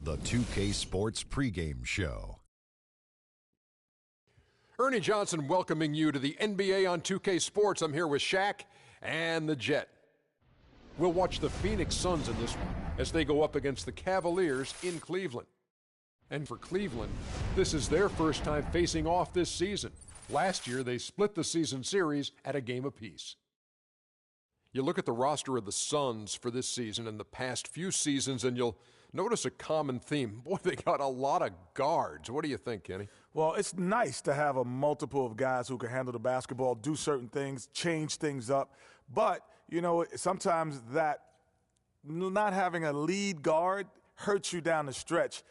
the 2K Sports pregame show. Ernie Johnson welcoming you to the NBA on 2K Sports. I'm here with Shaq and the Jet. We'll watch the Phoenix Suns in this one as they go up against the Cavaliers in Cleveland. And for Cleveland, this is their first time facing off this season. Last year, they split the season series at a game apiece. You look at the roster of the Suns for this season and the past few seasons, and you'll notice a common theme. Boy, they got a lot of guards. What do you think, Kenny? Well, it's nice to have a multiple of guys who can handle the basketball, do certain things, change things up. But, you know, sometimes that not having a lead guard hurts you down the stretch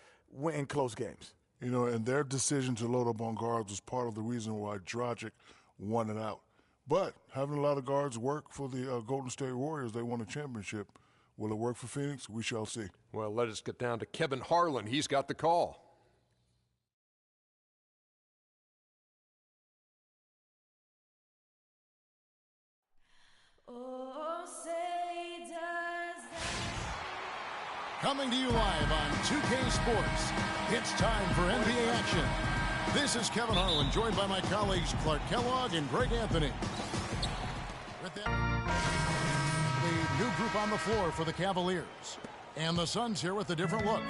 in close games. You know, and their decision to load up on guards was part of the reason why Dragic won it out. But having a lot of guards work for the Golden State Warriors, they won a championship. Will it work for Phoenix? We shall see. Well, let us get down to Kevin Harlan. He's got the call. Coming to you live on 2K Sports, it's time for NBA action. This is Kevin Harlan, joined by my colleagues Clark Kellogg and Greg Anthony. With them, the new group on the floor for the Cavaliers. And the Suns here with a different look.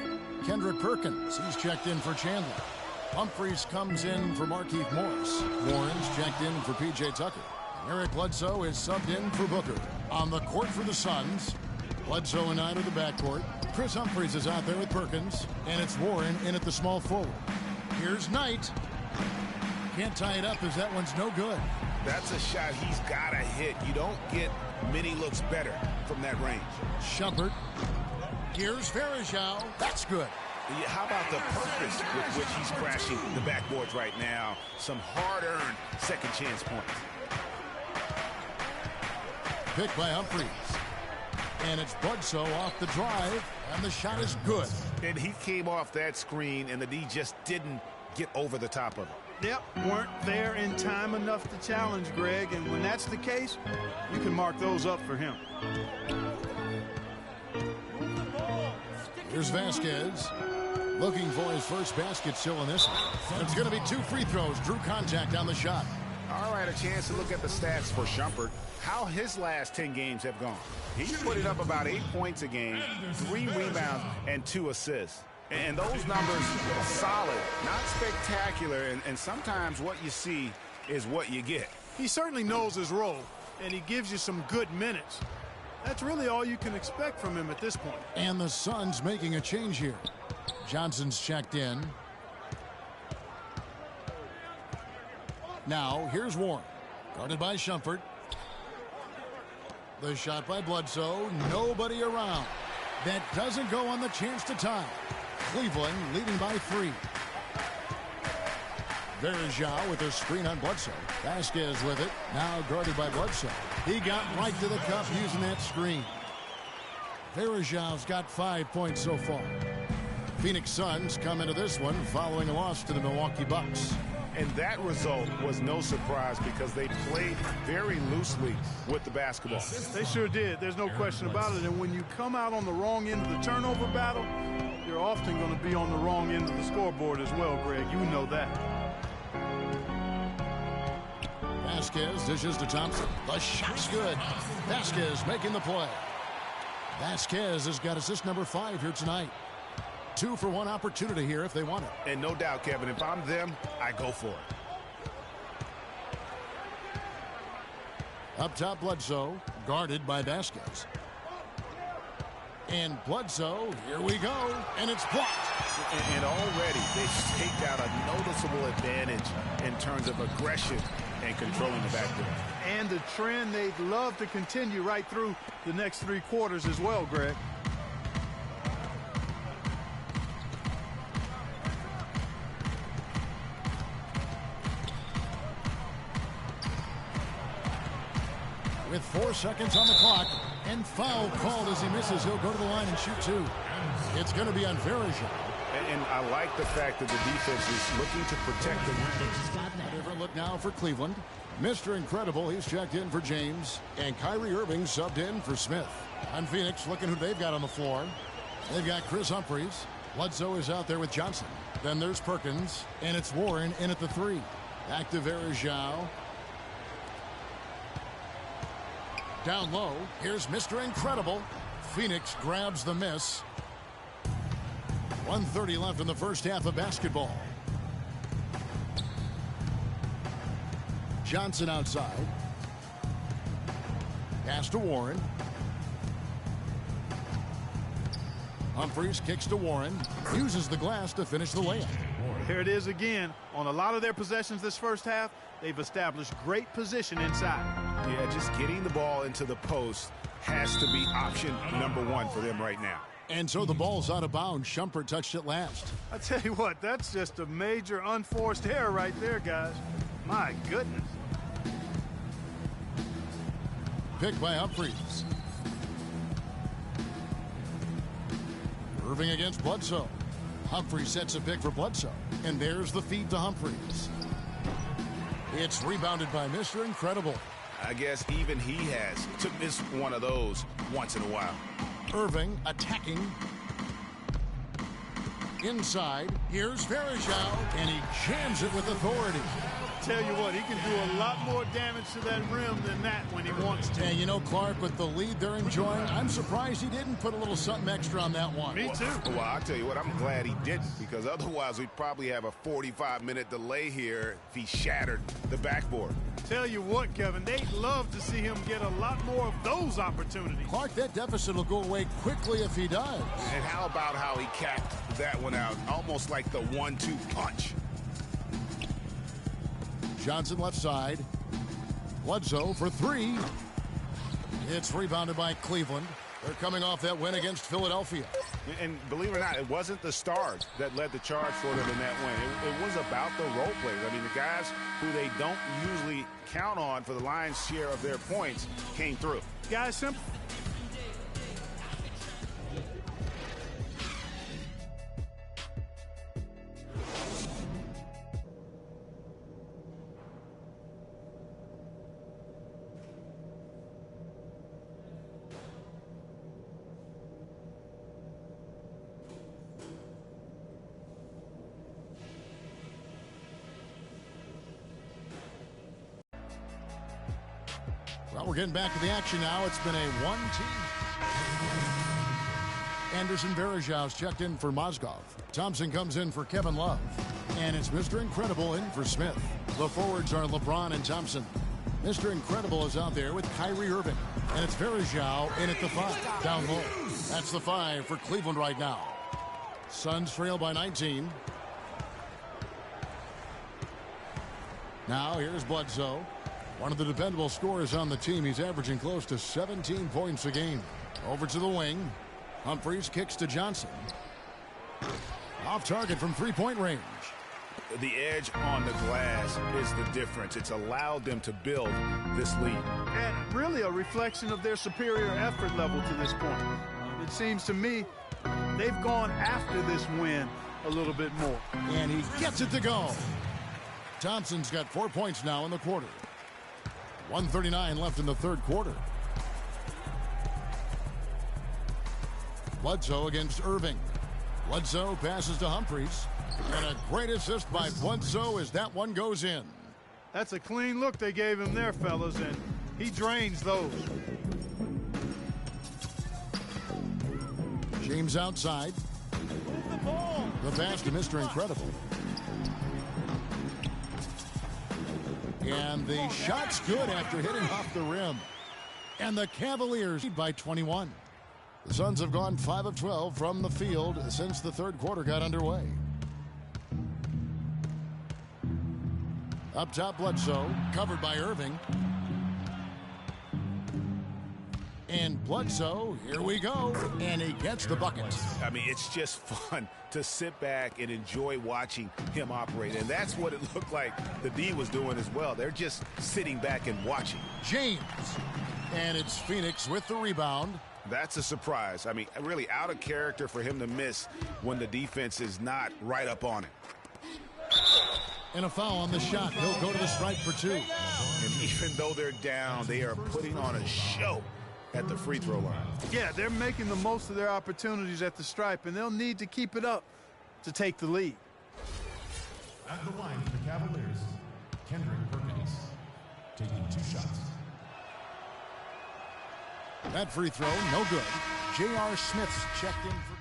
Kendrick Perkins, he's checked in for Chandler. Humphries comes in for Markieff Morris. Warren's checked in for P.J. Tucker. And Eric Bledsoe is subbed in for Booker. On the court for the Suns, Bledsoe and Knight are the backcourt. Chris Humphries is out there with Perkins, and it's Warren in at the small forward. Here's Knight. Can't tie it up as that one's no good. That's a shot he's got to hit. You don't get many looks better from that range. Shumpert. Here's Varejao. That's good. How about the purpose with which he's crashing the backboards right now? Some hard-earned second chance points. Picked by Humphries. And it's Bledsoe off the drive, and the shot is good. And he came off that screen, and the D just didn't get over the top of it. Yep, weren't there in time enough to challenge, Greg, and when that's the case, you can mark those up for him. Here's Vasquez, looking for his first basket still in this one. It's going to be 2 free throws. Drew contact on the shot. All right, a chance to look at the stats for Shumpert. How his last 10 games have gone. He's putting up about 8 points a game, 3 rebounds, and 2 assists. And those numbers are solid, not spectacular, and sometimes what you see is what you get. He certainly knows his role, and he gives you some good minutes. That's really all you can expect from him at this point. And the Suns making a change here. Johnson's checked in. Now, here's Warren, guarded by Shumpert. The shot by Bledsoe, nobody around. That doesn't go on the chance to tie. Cleveland leading by 3. Varejao with a screen on Bledsoe. Vasquez with it, now guarded by Bledsoe. He got right to the cup using that screen. Varejao's got 5 points so far. Phoenix Suns come into this one following a loss to the Milwaukee Bucks. And that result was no surprise because they played very loosely with the basketball. They sure did. There's no question about it. And when you come out on the wrong end of the turnover battle, you're often going to be on the wrong end of the scoreboard as well, Greg. You know that. Vasquez dishes to Thompson. The shot's good. Vasquez making the play. Vasquez has got assist number 5 here tonight. 2-for-1 opportunity here if they want it. And no doubt, Kevin, if I'm them, I go for it. Up top, Bledsoe, guarded by Vasquez. And Bledsoe, here we go, and it's blocked. And already they've staked out a noticeable advantage in terms of aggression and controlling the backboard. And a trend they'd love to continue right through the next 3 quarters as well, Greg. With 4 seconds on the clock, and foul called as he misses. He'll go to the line and shoot 2. It's going to be on Varejao. And I like the fact that the defense is looking to protect the rim. A different look now for Cleveland. Mr. Incredible, he's checked in for James. And Kyrie Irving subbed in for Smith. On Phoenix, looking who they've got on the floor. They've got Chris Humphries. Bledsoe is out there with Johnson. Then there's Perkins, and it's Warren in at the 3. Back to Verjao. Down low, here's Mr. Incredible. Phoenix grabs the miss. 1:30 left in the first half of basketball. Johnson outside. Pass to Warren. Humphries kicks to Warren. Uses the glass to finish the layup. Here it is again. On a lot of their possessions this first half, they've established great position inside. Yeah, just getting the ball into the post has to be option number 1 for them right now. And so the ball's out of bounds. Shumpert touched it last. I tell you what, that's just a major unforced error right there, guys. My goodness. Picked by Humphries. Irving against Bledsoe. Humphries sets a pick for Bledsoe. And there's the feed to Humphries. It's rebounded by Mr. Incredible. I guess even he has to miss one of those once in a while. Irving attacking. Inside, here's Verjao, and he jams it with authority. Tell you what, he can do a lot more damage to that rim than that when he wants to. And you know, Clark, with the lead they're enjoying, I'm surprised he didn't put a little something extra on that one. Me too. Well, I'll tell you what, I'm glad he didn't, because otherwise we'd probably have a 45-minute delay here if he shattered the backboard. Tell you what, Kevin, they'd love to see him get a lot more of those opportunities. Clark, that deficit will go away quickly if he does. And how about how he capped that one out, almost like the 1-2 punch. Johnson left side. Bledsoe for 3. It's rebounded by Cleveland. They're coming off that win against Philadelphia. And believe it or not, it wasn't the stars that led the charge for them in that win. It was about the role players. I mean, the guys who they don't usually count on for the lion's share of their points came through. Guys, simple. Well, we're getting back to the action now. It's been a 1-team. Anderson Verjau's checked in for Mozgov. Thompson comes in for Kevin Love. And it's Mr. Incredible in for Smith. The forwards are LeBron and Thompson. Mr. Incredible is out there with Kyrie Irving. And it's Verjao in at the 5. Down low. That's the 5 for Cleveland right now. Suns trail by 19. Now here's Bledsoe. One of the dependable scorers on the team. He's averaging close to 17 points a game. Over to the wing. Humphries kicks to Johnson. Off target from three-point range. The edge on the glass is the difference. It's allowed them to build this lead. And really a reflection of their superior effort level to this point. It seems to me they've gone after this win a little bit more. And he gets it to go. Thompson's got 4 points now in the quarter. 1:39 left in the third quarter. Bledsoe against Irving. Bledsoe passes to Humphries. And a great assist by Bledsoe as that one goes in. That's a clean look they gave him there, fellas, and he drains those. James outside. The pass to Mr. Incredible. And the shot's good after hitting off the rim. And the Cavaliers lead by 21. The Suns have gone 5 of 12 from the field since the third quarter got underway. Up top, Bledsoe, covered by Irving. And Bledsoe, here we go, and he gets the bucket. I mean, it's just fun to sit back and enjoy watching him operate. And that's what it looked like the D was doing as well. They're just sitting back and watching. James. And it's Phoenix with the rebound. That's a surprise. I mean, really out of character for him to miss when the defense is not right up on it. And a foul on the shot. He'll go to the stripe for 2. And even though they're down, they are putting on a show at the free throw line. Yeah, they're making the most of their opportunities at the stripe, and they'll need to keep it up to take the lead. At the line for the Cavaliers, Kendrick Perkins, taking 2 shots. That free throw, no good. J.R. Smith's checked in for...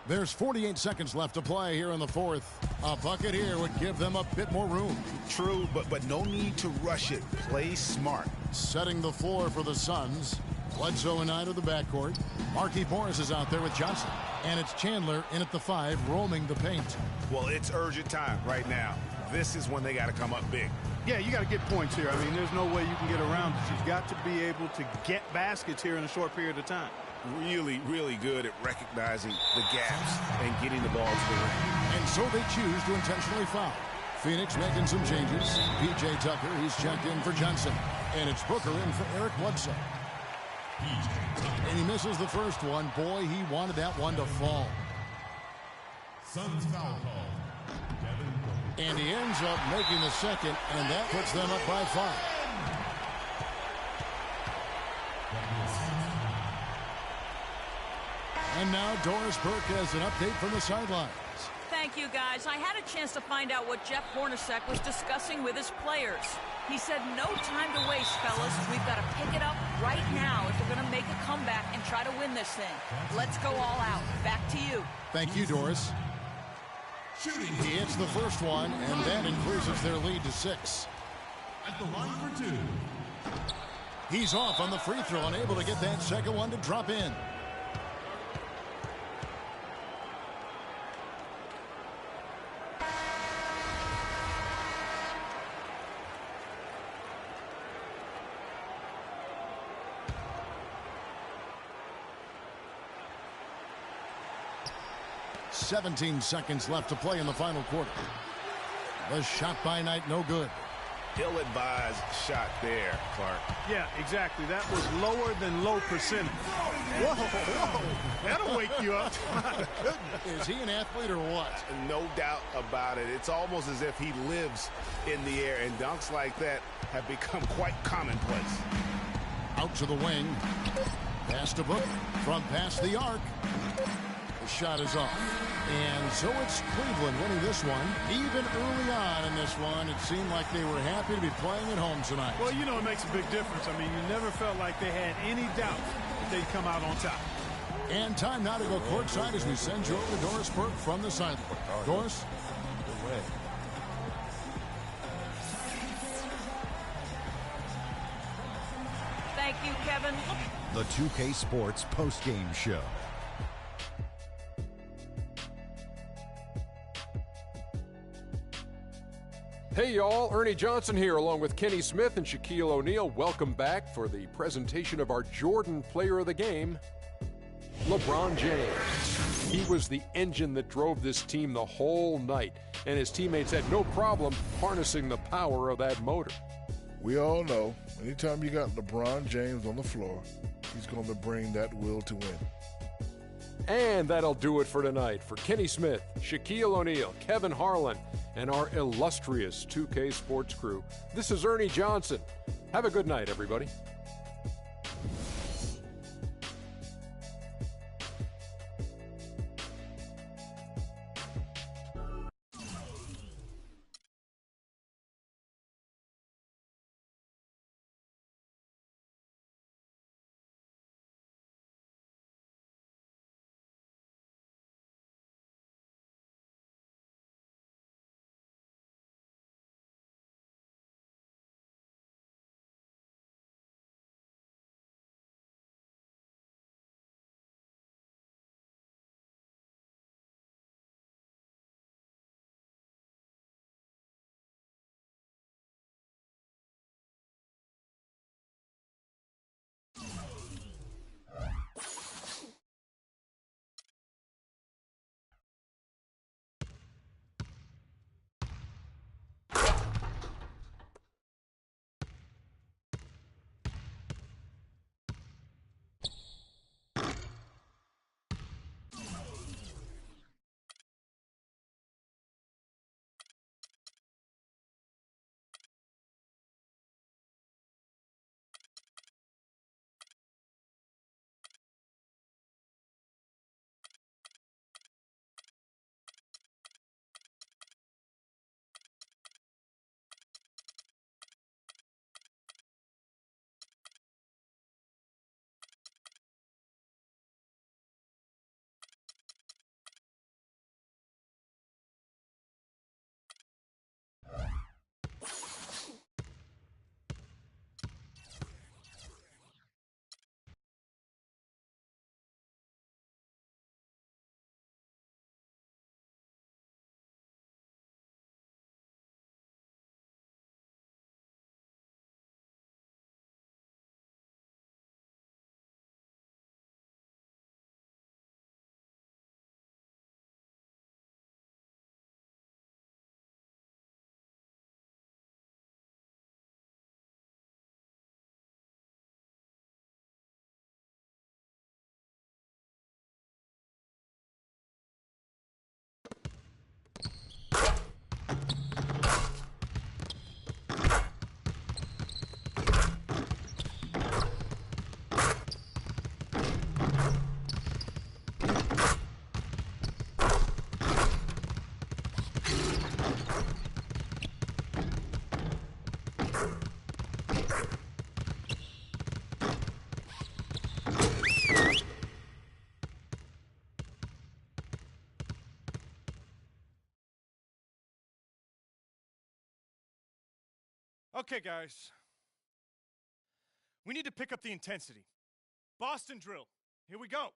There's 48 seconds left to play here in the fourth. A bucket here would give them a bit more room. True, but no need to rush it. Play smart. Setting the floor for the Suns. Bledsoe and Knight of the backcourt. Markieff Morris is out there with Johnson. And it's Chandler in at the 5, roaming the paint. Well, it's urgent time right now. This is when they got to come up big. Yeah, you got to get points here. I mean, there's no way you can get around it. You've got to be able to get baskets here in a short period of time. Really, really good at recognizing the gaps and getting the ball to the rim. And so they choose to intentionally foul. Phoenix making some changes. P.J. Tucker, he's checked in for Johnson. And it's Booker in for Eric Bledsoe. And he misses the first one. Boy, he wanted that one to fall. Suns foul call. And he ends up making the second, and that puts them up by 5. And now Doris Burke has an update from the sidelines. Thank you, guys. I had a chance to find out what Jeff Hornacek was discussing with his players. He said, no time to waste, fellas. We've got to pick it up right now if we're going to make a comeback and try to win this thing. Let's go all out. Back to you. Thank you, Doris. He hits the first one, and that increases their lead to 6. At the line for 2. He's off on the free throw, unable to get that second one to drop in. "17 seconds left to play in the final quarter. The shot by Knight, no good. Ill-advised shot there, Clark. Yeah, exactly. That was lower than low percentage. Whoa. That'll wake you up. My goodness. Is he an athlete or what? No doubt about it. It's almost as if he lives in the air, and dunks like that have become quite commonplace. Out to the wing. Pass to Book from past the arc. The shot is off. And so it's Cleveland winning this one. Even early on in this one, it seemed like they were happy to be playing at home tonight. Well, you know, it makes a big difference. I mean, you never felt like they had any doubt that they'd come out on top. And time now to go courtside as we send you over to Doris Burke from the sideline. Doris? Thank you, Kevin. The 2K Sports postgame show. Hey y'all, Ernie Johnson here along with Kenny Smith and Shaquille O'Neal. Welcome back for the presentation of our Jordan Player of the Game, LeBron James. He was the engine that drove this team the whole night, and his teammates had no problem harnessing the power of that motor. We all know, anytime you got LeBron James on the floor, he's going to bring that will to win. And that'll do it for tonight. For Kenny Smith, Shaquille O'Neal, Kevin Harlan, and our illustrious 2K Sports crew, this is Ernie Johnson. Have a good night, everybody. Okay, guys. We need to pick up the intensity. Boston drill. Here we go.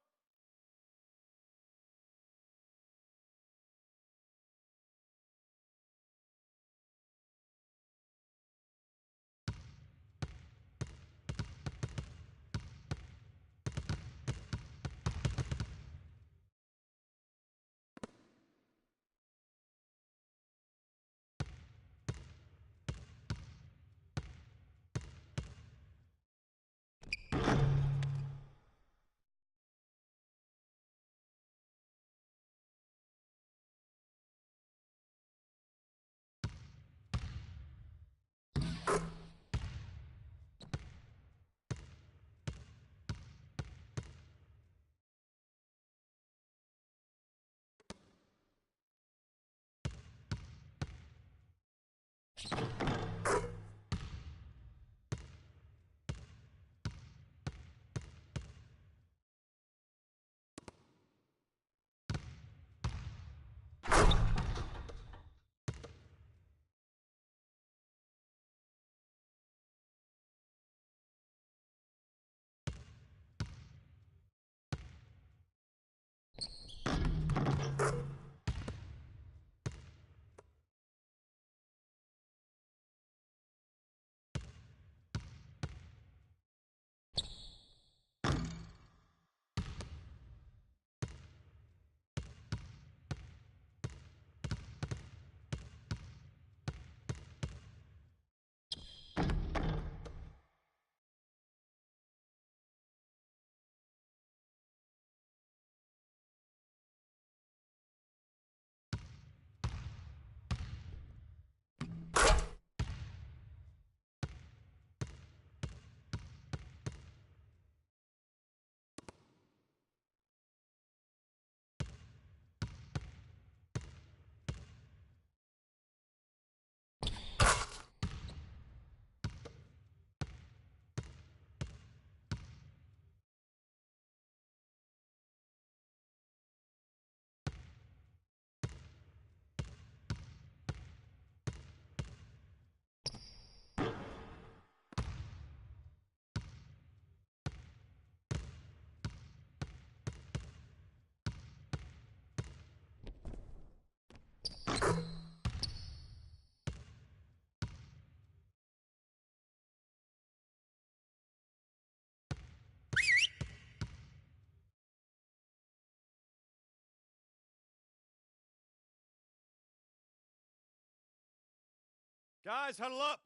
Guys, huddle up.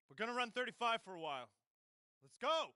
We're going to run 35 for a while. Let's go.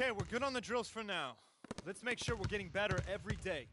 Okay, we're good on the drills for now. Let's make sure we're getting better every day.